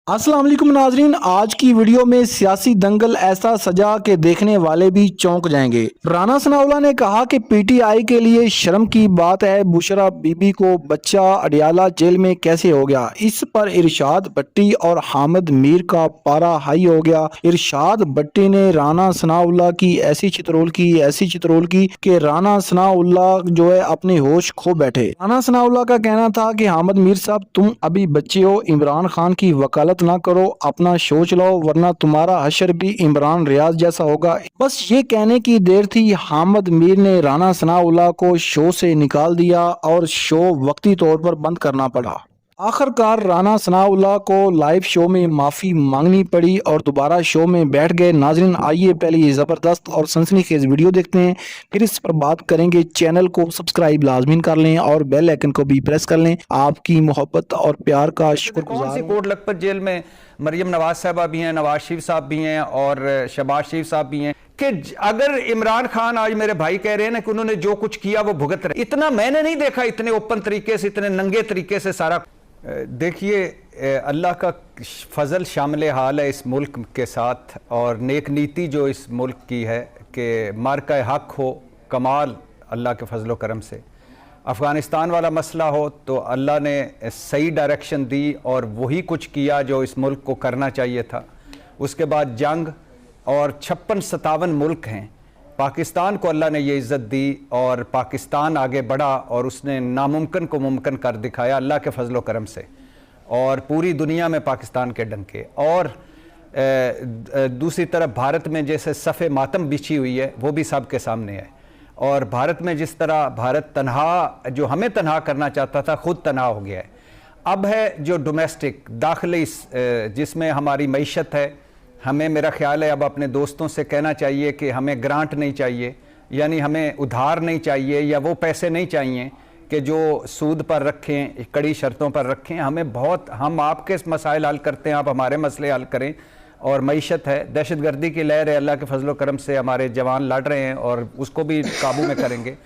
अस्सलाम वालेकुम नाजरीन, आज की वीडियो में सियासी दंगल ऐसा सजा के देखने वाले भी चौंक जाएंगे। राना सनाउल्लाह ने कहा कि पीटीआई के लिए शर्म की बात है बुशरा बीबी को बच्चा अडियाला जेल में कैसे हो गया। इस पर इरशाद भट्टी और हामिद मीर का पारा हाई हो गया। इरशाद भट्टी ने राना सनाउल्लाह की ऐसी चित्रोल की कि राना सनाउल्लाह जो है अपने होश खो बैठे। राना सनाउल्लाह का कहना था कि हामिद मीर साहब, तुम अभी बच्चे हो, इमरान खान की वकालत ना करो, अपना सोच लो, वरना तुम्हारा हशर भी इमरान रियाज जैसा होगा। बस ये कहने की देर थी, हामिद मीर ने राना सनाउल्लाह को शो से निकाल दिया और शो वक्ती तौर पर बंद करना पड़ा। आखिरकार राना सनाउल्लाह को लाइव शो में माफ़ी मांगनी पड़ी और दोबारा शो में बैठ गए। नाजरीन, आइए पहले ये ज़बरदस्त और सनसनीखेज वीडियो देखते हैं, फिर इस पर बात करेंगे। चैनल को सब्सक्राइब लाजमीन कर लें और बेल आइकन को भी प्रेस कर लें। आपकी मोहब्बत और प्यार का शुक्रगुजार। कौन सी कोट लखपत जेल में मरियम नवाज साहबा भी हैं, नवाज शरीफ साहब भी हैं और शहबाज शरीफ साहब भी हैं कि अगर इमरान खान, आज मेरे भाई कह रहे हैं ना कि उन्होंने जो कुछ किया वो भुगत रहे, इतना मैंने नहीं देखा, इतने ओपन तरीके से, इतने नंगे तरीके से सारा। देखिए, अल्लाह का फजल शामिल हाल है इस मुल्क के साथ और नेक नीति जो इस मुल्क की है कि मार्का हक हो, कमाल अल्लाह के फजल करम से। अफ़गानिस्तान वाला मसला हो तो अल्लाह ने सही डायरेक्शन दी और वही कुछ किया जो इस मुल्क को करना चाहिए था। उसके बाद जंग और 56-57 मुल्क हैं, पाकिस्तान को अल्लाह ने ये इज़्ज़त दी और पाकिस्तान आगे बढ़ा और उसने नामुमकिन को मुमकिन कर दिखाया अल्लाह के फजल करम से, और पूरी दुनिया में पाकिस्तान के डंके। और दूसरी तरफ भारत में जैसे सफ़े मातम बिछी हुई है वो भी सब के सामने है, और भारत में जिस तरह भारत तन्हा, जो हमें तन्हा करना चाहता था, ख़ुद तन्हा हो गया है। अब है जो डोमेस्टिक दाखिली जिसमें हमारी मईशत है, हमें, मेरा ख्याल है, अब अपने दोस्तों से कहना चाहिए कि हमें ग्रांट नहीं चाहिए, यानी हमें उधार नहीं चाहिए या वो पैसे नहीं चाहिए कि जो सूद पर रखें, कड़ी शर्तों पर रखें। हमें बहुत, हम आपके मसाइल हल करते हैं, आप हमारे मसले हल करें। और मईशत है, दहशतगर्दी की लहर है, अल्लाह के फजल करम से हमारे जवान लड़ रहे हैं और उसको भी काबू में करेंगे।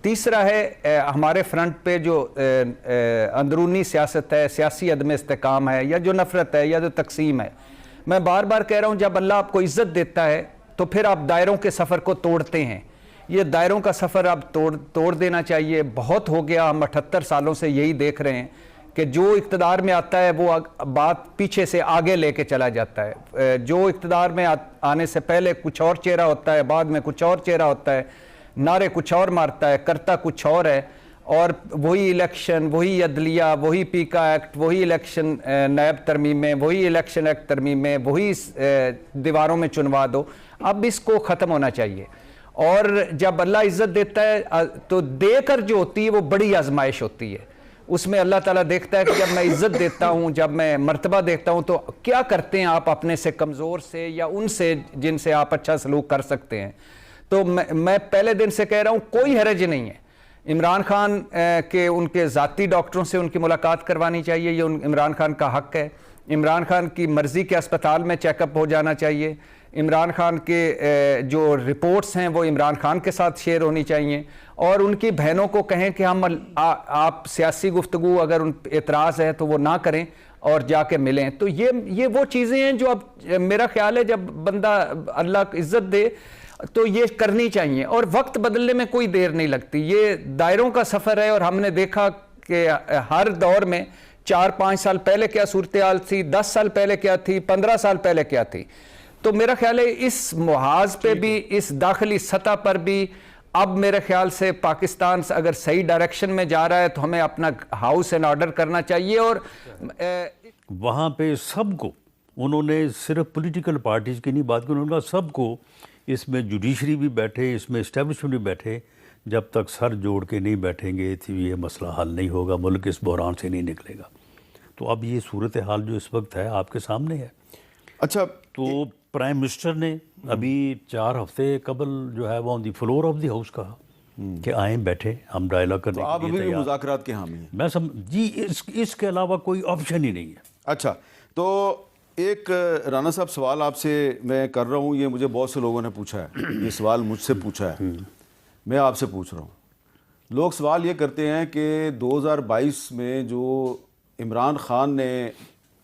तीसरा है हमारे फ्रंट पे जो अंदरूनी सियासत है, सियासी अदम इस्तेकाम है, या जो नफ़रत है, या जो तकसीम है। मैं बार बार कह रहा हूँ, जब अल्लाह आपको इज़्ज़त देता है तो फिर आप दायरों के सफ़र को तोड़ते हैं। ये दायरों का सफ़र आप तोड़ देना चाहिए। बहुत हो गया, हम 78 सालों से यही देख रहे हैं कि जो इक़्तिदार में आता है वो बात पीछे से आगे लेके चला जाता है। जो इक़्तिदार में आने से पहले कुछ और चेहरा होता है, बाद में कुछ और चेहरा होता है, नारे कुछ और मारता है, करता कुछ और है। और वही इलेक्शन, वही अदलिया, वही पीका एक्ट, वही इलेक्शन नायब तरमीमें, वही इलेक्शन एक्ट तरमीमें, वही दीवारों में चुनवा दो। अब इसको ख़त्म होना चाहिए। और जब अल्लाह इज़्ज़त देता है तो देकर जो होती है वो बड़ी आजमाइश होती है। उसमें अल्लाह ताला देखता है कि जब मैं इज़्ज़त देता हूँ, जब मैं मर्तबा देखता हूँ, तो क्या करते हैं आप अपने से कमज़ोर से या उनसे जिनसे आप अच्छा सलूक कर सकते हैं। तो मैं पहले दिन से कह रहा हूँ, कोई हरज नहीं है। इमरान खान के उनके ज़ाती डॉक्टरों से उनकी मुलाकात करवानी चाहिए, ये इमरान खान का हक़ है। इमरान खान की मर्ज़ी के अस्पताल में चेकअप हो जाना चाहिए। इमरान खान के जो रिपोर्ट्स हैं वो इमरान खान के साथ शेयर होनी चाहिए। और उनकी बहनों को कहें कि हम आप सियासी गुफ्तगू अगर उन एतराज़ है तो वो ना करें और जाके मिलें। तो ये वो चीज़ें हैं जो अब मेरा ख्याल है जब बंदा अल्लाह इज़्ज़त दे तो ये करनी चाहिए, और वक्त बदलने में कोई देर नहीं लगती। ये दायरों का सफ़र है और हमने देखा कि हर दौर में 4-5 साल पहले क्या सूरत हाल थी, 10 साल पहले क्या थी, 15 साल पहले क्या थी। तो मेरा ख्याल है इस मुहाज पे भी, इस दाखिली सतह पर भी अब मेरे ख्याल से पाकिस्तान अगर सही डायरेक्शन में जा रहा है तो हमें अपना हाउस एंड ऑर्डर करना चाहिए। और वहाँ पे सबको उन्होंने, सिर्फ पॉलिटिकल पार्टीज़ की नहीं बात की, उन्होंने सबको, इसमें जुडिशरी भी बैठे, इसमें इस्टेब्लिशमेंट भी बैठे, जब तक सर जोड़ के नहीं बैठेंगे तो ये मसला हल नहीं होगा, मुल्क इस बहरान से नहीं निकलेगा। तो अब ये सूरत हाल जो इस वक्त है आपके सामने है। अच्छा, तो प्राइम मिनिस्टर ने अभी 4 हफ्ते कबल जो है वो on the floor of the house कहा कि आए बैठे, हम डायलॉग करने तो आप के अभी लिए भी तैयार। मुज़ाकरात के हामी हैं? मैं जी इसके अलावा कोई ऑप्शन ही नहीं है। अच्छा, तो एक राना साहब सवाल आपसे मैं कर रहा हूँ, ये मुझे बहुत से लोगों ने पूछा है, ये सवाल मुझसे पूछा है, मैं आपसे पूछ रहा हूँ। लोग सवाल ये करते हैं कि 2022 में जो इमरान खान ने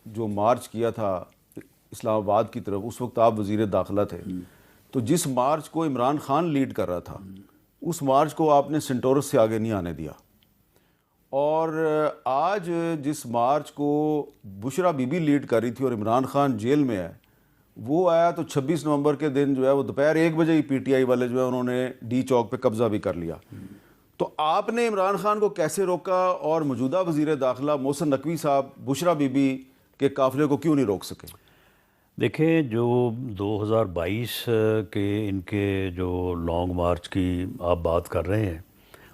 جو مارچ کیا تھا اسلام آباد کی طرف، اس وقت آپ وزیر داخلہ تھے، تو جس مارچ کو عمران خان لیڈ کر رہا تھا اس مارچ کو آپ نے سینٹورس سے آگے نہیں آنے دیا، اور آج جس مارچ کو بشرا بی بی لیڈ کر رہی تھی اور عمران خان جیل میں ہے، وہ آیا تو 26 نومبر کے دن جو ہے وہ دوپہر 1 بجے ہی پی ٹی آئی والے جو ہے انہوں نے ڈی چوک پہ قبضہ بھی کر لیا۔ تو آپ نے عمران خان کو کیسے روکا، اور موجودہ وزیر داخلہ محسن نقوی صاحب بشرا بی بی کے قافلے کو کیوں نہیں روک سکے؟ دیکھیں، جو 2022 کے ان کے جو لانگ مارچ کی آپ بات کر رہے ہیں،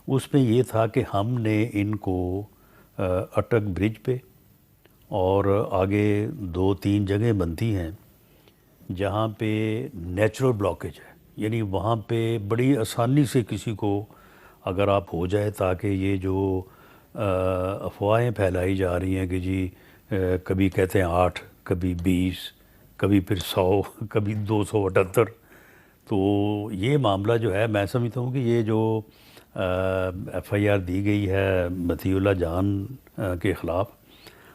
اس میں یہ تھا کہ ہم نے ان کو اٹک برج پہ اور آگے 2-3 جگہیں بنتی ہیں جہاں پہ نیچرل بلاکیج ہے، یعنی وہاں پہ بڑی آسانی سے کسی کو اگر آپ ہو جائے، تاکہ یہ جو افواہیں پھیلائی جا رہی ہیں کہ جی کبھی کہتے ہیں 8، کبھی 20، کبھی پھر 100، کبھی 278، تو یہ معاملہ جو ہے میں سمجھتا ہوں کہ یہ جو ایف آئی آر دی گئی ہے مطیع اللہ جان کے خلاف،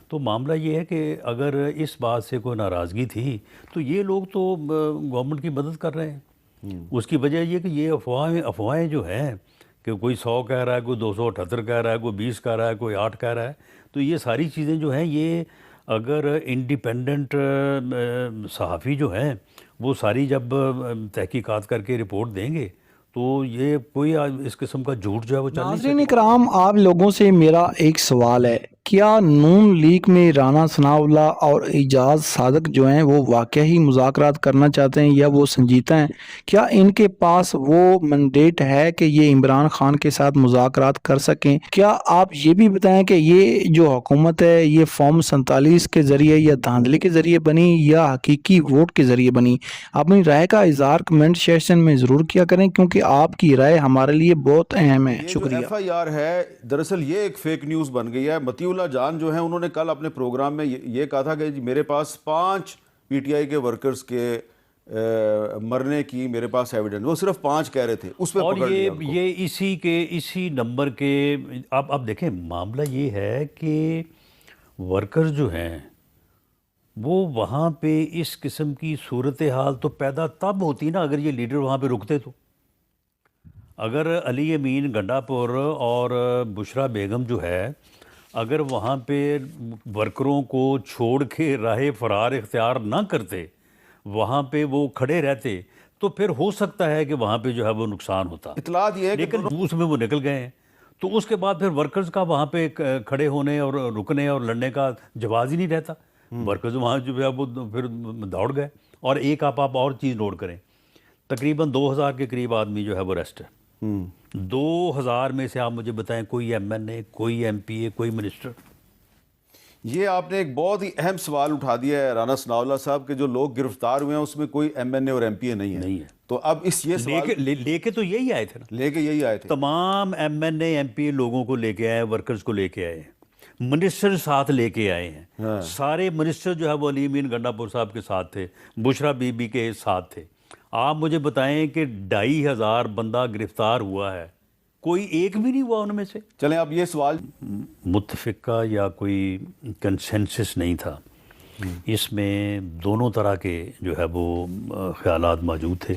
تو معاملہ یہ ہے کہ اگر اس بات سے کوئی ناراضگی تھی تو یہ لوگ تو گورنمنٹ کی مدد کر رہے ہیں۔ اس کی وجہ یہ کہ یہ افواہیں جو ہیں کہ کوئی 100 کہہ رہا ہے، کوئی 278 کہہ رہا ہے، کوئی 20 کہہ رہا ہے، کوئی 8 کہہ رہا ہے، تو یہ ساری چیزیں جو ہیں، یہ اگر انڈیپینڈنٹ صحافی جو ہیں وہ ساری جب تحقیقات کر کے رپورٹ دیں گے تو یہ کوئی اس قسم کا جھوٹ جو ہے وہ چل نہیں سکتا۔ ناظرین کرام، آپ لوگوں سے میرا ایک سوال ہے، کیا نون لیگ میں رانا ثناء اللہ اور اعجاز صادق جو ہیں وہ واقعی مذاکرات کرنا چاہتے ہیں یا وہ سنجیدہ ہیں؟ کیا ان کے پاس وہ مینڈیٹ ہے کہ یہ عمران خان کے ساتھ مذاکرات کر سکیں؟ کیا آپ یہ بھی بتائیں کہ یہ جو حکومت ہے یہ فارم 47 کے ذریعے یا دھاندلی کے ذریعے بنی یا حقیقی ووٹ کے ذریعے بنی؟ اپنی رائے کا اظہار کمنٹ سیکشن میں ضرور کیا کریں، کیونکہ آپ کی رائے ہمارے لیے بہت اہم ہے۔ یہ جو شکریہ۔ ایف آئی آر ہے دراصل یہ ایک فیک نیوز بن گئی ہے۔ مطیع اللہ جان جو ہیں انہوں نے کل اپنے پروگرام میں یہ کہا تھا کہ جی میرے پاس 5 پی ٹی آئی کے ورکرز کے مرنے کی میرے پاس ایویڈنس، وہ صرف 5 کہہ رہے تھے، اس پہ اور پکڑ لیا ان کو۔ یہ اسی نمبر کے اب دیکھیں، معاملہ یہ ہے کہ ورکر جو ہیں وہ وہاں پہ اس قسم کی صورتحال تو پیدا تب ہوتی نا اگر یہ لیڈر وہاں پہ رکتے تو۔ اگر علی امین گنڈا پور اور بشرا بیگم جو ہے اگر وہاں پہ ورکروں کو چھوڑ کے راہ فرار اختیار نہ کرتے، وہاں پہ وہ کھڑے رہتے، تو پھر ہو سکتا ہے کہ وہاں پہ جو ہے وہ نقصان ہوتا، اطلاعات یہ ہے کہ لیکن اس میں وہ نکل گئے ہیں، تو اس کے بعد پھر ورکرز کا وہاں پہ کھڑے ہونے اور رکنے اور لڑنے کا جواز ہی نہیں رہتا۔ ورکرز وہاں جو ہے وہ پھر دوڑ گئے۔ اور ایک آپ اور چیز نوٹ کریں، تقریباً 2000 کے قریب آدمی جو ہے وہ ریسٹ ہے۔ 2000 میں سے آپ مجھے بتائیں کوئی ایم این اے، کوئی ایم پی اے، کوئی منسٹر؟ یہ آپ نے ایک بہت ہی اہم سوال اٹھا دیا ہے رانا ثناء اللہ صاحب، کہ جو لوگ گرفتار ہوئے ہیں اس میں کوئی ایم این اے اور ایم پی اے نہیں ہے۔ تو اب یہ سوال لے کے تو یہی آئے تھے نا، لے کے یہی آئے تھے، تمام M N A M P A لوگوں کو لے کے آئے، ورکرز کو لے کے آئے ہیں، منسٹر ساتھ لے کے آئے ہیں۔ سارے منسٹر جو ہے وہ علی امین گنڈا پور صاحب کے ساتھ تھے، بشرا بی بی کے ساتھ تھے۔ آپ مجھے بتائیں کہ 2500 بندہ گرفتار ہوا ہے، کوئی ایک بھی نہیں ہوا ان میں سے؟ چلیں اب یہ سوال متفقہ یا کوئی کنسنسس نہیں تھا، اس میں دونوں طرح کے جو ہے وہ خیالات موجود تھے۔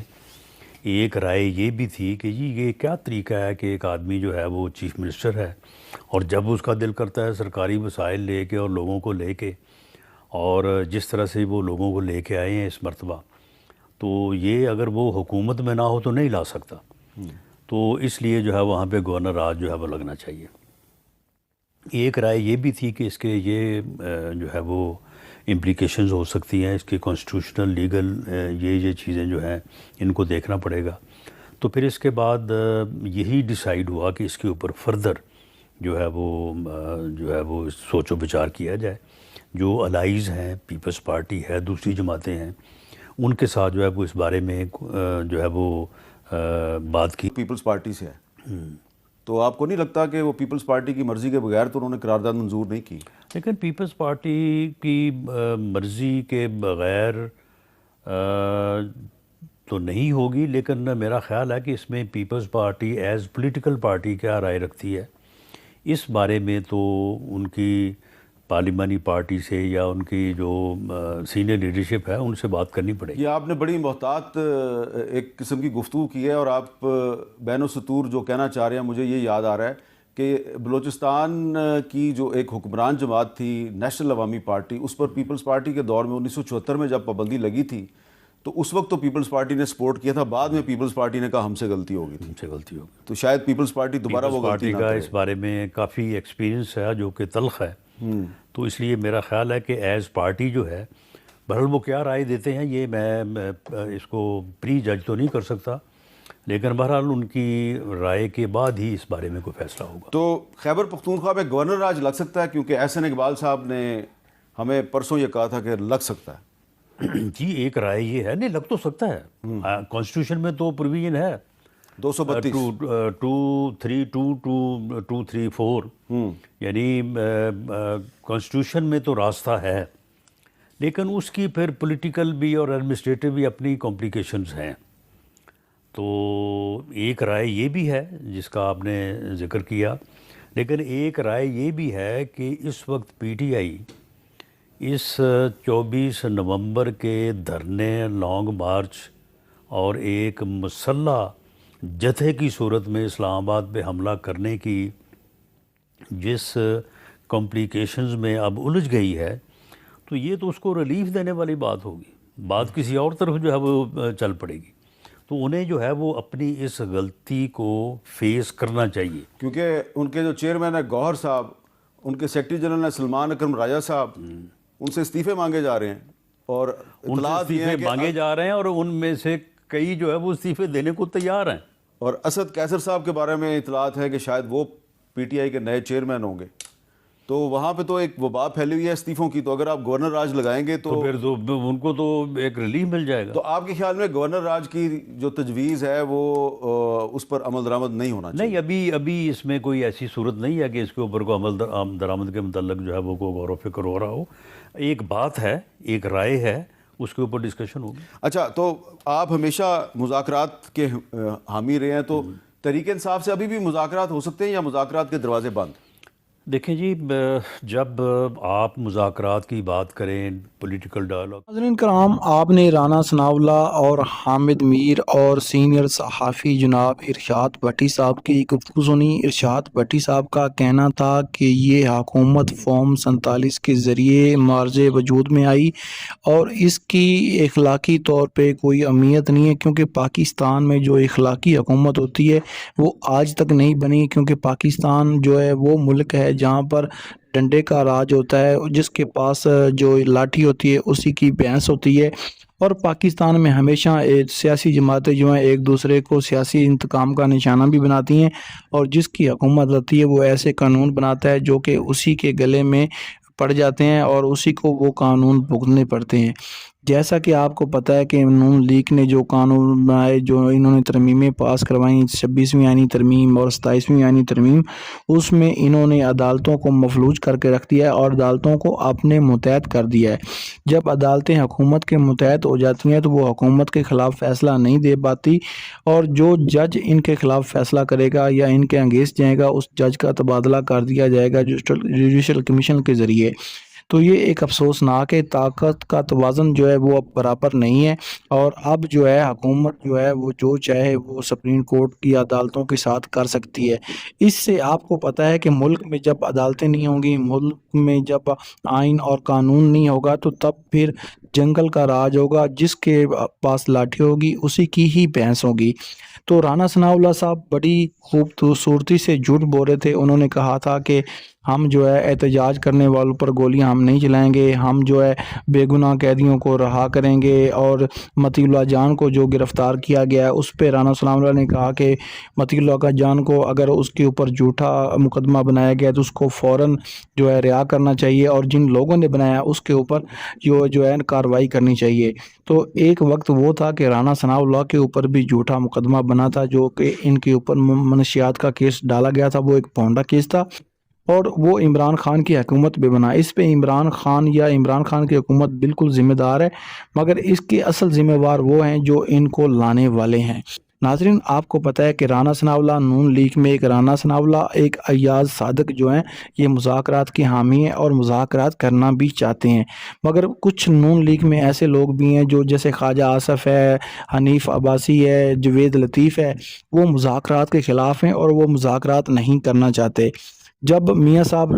ایک رائے یہ بھی تھی کہ جی یہ کیا طریقہ ہے کہ ایک آدمی جو ہے وہ چیف منسٹر ہے اور جب اس کا دل کرتا ہے سرکاری وسائل لے کے اور لوگوں کو لے کے، اور جس طرح سے وہ لوگوں کو لے کے آئے ہیں اس مرتبہ، تو یہ اگر وہ حکومت میں نہ ہو تو نہیں لا سکتا، تو اس لیے جو ہے وہاں پہ گورنر راج جو ہے وہ لگنا چاہیے۔ ایک رائے یہ بھی تھی کہ اس کے یہ جو ہے وہ امپلیکیشنز ہو سکتی ہیں، اس کے کانسٹیٹیوشنل لیگل یہ چیزیں جو ہیں ان کو دیکھنا پڑے گا۔ تو پھر اس کے بعد یہی ڈیسائیڈ ہوا کہ اس کے اوپر فردر جو ہے وہ سوچ و بچار کیا جائے۔ جو الائیز ہیں، پیپلز پارٹی ہے، دوسری جماعتیں ہیں، ان کے ساتھ جو ہے وہ اس بارے میں جو ہے وہ بات کی۔ پیپلز پارٹی سے ہے، تو آپ کو نہیں لگتا کہ وہ پیپلز پارٹی کی مرضی کے بغیر تو انہوں نے قرارداد منظور نہیں کی؟ لیکن پیپلز پارٹی کی مرضی کے بغیر تو نہیں ہوگی، لیکن میرا خیال ہے کہ اس میں Peoples Party as political party کیا رائے رکھتی ہے اس بارے میں تو ان کی पार्लिमानी पार्टी से या उनकी जो सीनियर लीडरशिप है उनसे बात करनी पड़ेगी। ये आपने बड़ी मोहतात एक किस्म की गुफ्तगू की है, और आप बैन सतूर जो कहना चाह रहे हैं, मुझे ये याद आ रहा है कि बलूचिस्तान की जो एक हुक्मरान जमात थी नेशनल अवामी पार्टी, उस पर पीपल्स पार्टी के दौर में 1974 में जब पाबंदी लगी थी तो उस वक्त तो पीपल्स पार्टी ने सपोर्ट किया था, बाद में पीपल्स पार्टी ने कहा हमसे गलती हो गई थी, हमसे गलती हो गई। तो शायद पीपल्स पार्टी दोबारा वो पीपल्स गलती पार्टी ना का करे। इस बारे में काफ़ी एक्सपीरियंस है जो कि तल्ख है, तो इसलिए मेरा ख्याल है कि एज़ पार्टी जो है, बहरहाल वो क्या राय देते हैं ये मैं इसको प्री जज तो नहीं कर सकता, लेकिन बहरहाल उनकी राय के बाद ही इस बारे में कोई फैसला होगा। तो खैबर पख्तूनख्वा में गवर्नर राज लग सकता है, क्योंकि एहसन इकबाल साहब ने हमें परसों ये कहा था कि लग सकता है। जी, एक राय ये है, नहीं लग तो सकता है, कॉन्स्टिट्यूशन में तो प्रोविजन है 232 234 यानी कॉन्स्टिट्यूशन में तो रास्ता है, लेकिन उसकी फिर पॉलिटिकल भी और एडमिनिस्ट्रेटिव भी अपनी कॉम्प्लिकेशंस हैं। तो एक राय ये भी है जिसका आपने जिक्र किया, लेकिन एक राय ये भी है कि इस वक्त पीटीआई इस 24 नवंबर के धरने, लॉन्ग मार्च और एक मुसल्ह जत्थे की सूरत में इस्लामाबाद पे हमला करने की जिस कॉम्प्लिकेशंस में अब उलझ गई है, तो ये तो उसको रिलीफ देने वाली बात होगी, बात किसी और तरफ जो है वो चल पड़ेगी। तो उन्हें जो है वो अपनी इस गलती को फेस करना चाहिए, क्योंकि उनके जो चेयरमैन है गौहर साहब, उनके सेक्रेटरी जनरल है सलमान अकरम राजा साहब, उनसे इस्तीफे मांगे जा रहे हैं, और उनसे इत्तलात ये है इस्तीफे कि मांगे जा रहे हैं और उनमें से कई जो है वो इस्तीफे देने को तैयार हैं। और असद कैसर साहब के बारे में इत्तलात है कि शायद वो पीटीआई के नए चेयरमैन होंगे। तो वहाँ पे तो एक वबा फैली हुई है इस्तीफों की, तो अगर आप गवर्नर राज लगाएंगे तो फिर तो उनको तो एक रिलीफ मिल जाएगा। तो आपके ख्याल में गवर्नर राज की जो तजवीज़ है वो उस पर अमल दरामद नहीं होना चाहिए? नहीं, अभी इसमें कोई ऐसी सूरत नहीं है कि इसके ऊपर को अमल दरामद के मुतल्लिक जो है वो को गौर व फिक्र हो रहा हो। एक बात है, एक राय है, उसके ऊपर डिस्कशन होगी। अच्छा, तो आप हमेशा मुज़ाकरात के हामी रहे हैं, तो तहरीक इंसाफ से अभी भी मुज़ाकरात हो सकते हैं या मुज़ाकरात के दरवाजे बंद? देखें जी, जब आप मुज़ाकरात की बात करें, पॉलिटिकल डायलॉग। नाज़रीन कराम, आपने राना सनाउल्लाह और हामिद मीर और सीनियर सहाफ़ी जनाब इरशाद भट्टी साहब की गुफ्तगू सुनी। इरशाद भट्टी साहब का कहना था कि ये हुकूमत फॉर्म 47 के ज़रिए मार्ज़ वजूद में आई और इसकी इखलाकी तौर पे कोई अहमियत नहीं है, क्योंकि पाकिस्तान में जो इखलाकी हुकूमत होती है वो आज तक नहीं बनी, क्योंकि पाकिस्तान जो है वो मुल्क है जहाँ पर डंडे का राज होता है, जिसके पास जो लाठी होती है उसी की भैंस होती है। और पाकिस्तान में हमेशा सियासी जमातें जो हैं एक दूसरे को सियासी इंतकाम का निशाना भी बनाती हैं, और जिसकी हुकूमत रहती है वो ऐसे कानून बनाता है जो कि उसी के गले में पड़ जाते हैं और उसी को वो कानून भुगतने पड़ते हैं। जैसा कि आपको पता है कि नून लीग ने जो कानून बनाए, जो इन्होंने तरमीमें पास करवाई, 26वीं आईनी तरमीम और 27वीं आईनी तरमीम, उसमें इन्होंने अदालतों को मफलूज करके रख दिया है और अदालतों को अपने मुतहद कर दिया है। जब अदालतें हुकूमत के मुतहद हो जाती हैं तो वो हुकूमत के ख़िलाफ़ फ़ैसला नहीं दे पाती, और जो जज इनके ख़िलाफ़ फ़ैसला करेगा या इनके अगेंस्ट जाएगा उस जज का तबादला कर दिया जाएगा जुडिशल कमीशन के ज़रिए। तो ये एक अफसोसनाक है, ताकत का तवाज़ुन जो है वो अब बराबर नहीं है, और अब जो है हुकूमत जो है वो जो चाहे वो सुप्रीम कोर्ट की अदालतों के साथ कर सकती है। इससे आपको पता है कि मुल्क में जब अदालतें नहीं होंगी, मुल्क में जब आइन और कानून नहीं होगा, तो तब फिर जंगल का राज होगा, जिसके पास लाठी होगी उसी की ही भैंस होगी। तो राना सनाउल्लाह साहब बड़ी खूबसूरती से झूठ बोल रहे थे। उन्होंने कहा था कि हम जो है एहतजाज करने वालों पर गोलियां हम नहीं चलाएंगे, हम जो है बेगुनाह कैदियों को रहा करेंगे, और मतीउल्लाह जान को जो गिरफ़्तार किया गया है उस पर राना सनाउल्लाह ने कहा कि मतीउल्लाह जान को अगर उसके ऊपर झूठा मुकदमा बनाया गया तो उसको फ़ौरन जो है रिहा करना चाहिए, और जिन लोगों ने बनाया उसके ऊपर जो है कार्रवाई करनी चाहिए। तो एक वक्त वो था कि राना सनाउल्लाह के ऊपर भी झूठा मुकदमा बना था, जो कि इनके ऊपर मनशियात का केस डाला गया था, वो एक पौंडा केस था, और वो इमरान खान की हुकूमत पे बना। इस पे इमरान खान की हुकूमत बिल्कुल ज़िम्मेदार है, मगर इसके असल ज़िम्मेवार वो हैं जो इनको लाने वाले हैं। नाजरीन, आपको पता है कि राना सनाउल्लाह नून लीग में एक राना सनाउल्लाह एक अय्याज सादक जो हैं ये मुज़ाकरात के हामी हैं और मुज़ाकरात करना भी चाहते हैं, मगर कुछ नून लीग में ऐसे लोग भी हैं जो जैसे ख्वाजा आसफ़ है, हनीफ अब्बासी है, जवेद लतीफ़ है, वो मुज़ाकरात के ख़िलाफ़ हैं और वो मुज़ाकरात नहीं करना चाहते। जब मियाँ साहब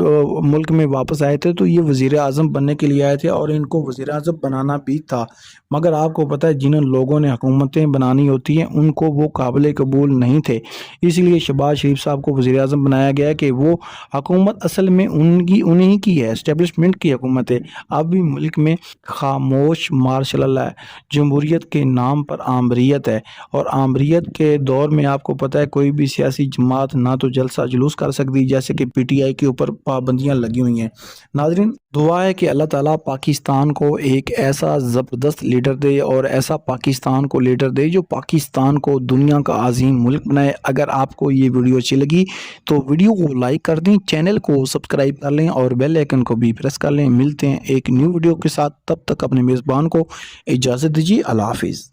मुल्क में वापस आए थे तो ये वज़ीर आज़म बनने के लिए आए थे और इनको वज़ीर आज़म बनाना भी था, मगर आपको पता है जिन लोगों ने हुकूमतें बनानी होती हैं उनको वो काबिल कबूल नहीं थे, इसलिए शहबाज शरीफ साहब को वज़ीर आज़म बनाया गया कि वो हुकूमत असल में उन्हीं की है, इस्टेब्लिशमेंट की हुकूमत है। अब भी मुल्क में खामोश मार्शल लॉ है, जमहूरियत के नाम पर आमरीत है, और आमरीत के दौर में आपको पता है कोई भी सियासी जमात ना तो जलसा जुलूस कर सकती, जैसे कि पीटीआई के ऊपर पाबंदियां लगी हुई हैं। नाजरीन, दुआ है कि अल्लाह ताला पाकिस्तान को एक ऐसा ज़बरदस्त लीडर दे और ऐसा पाकिस्तान को लीडर दे जो पाकिस्तान को दुनिया का अजीम मुल्क बनाए। अगर आपको ये वीडियो अच्छी लगी तो वीडियो को लाइक कर दें, चैनल को सब्सक्राइब कर लें और बेल आइकन को भी प्रेस कर लें। मिलते हैं एक न्यू वीडियो के साथ, तब तक अपने मेज़बान को इजाज़त दीजिए। अल्लाह हाफिज़।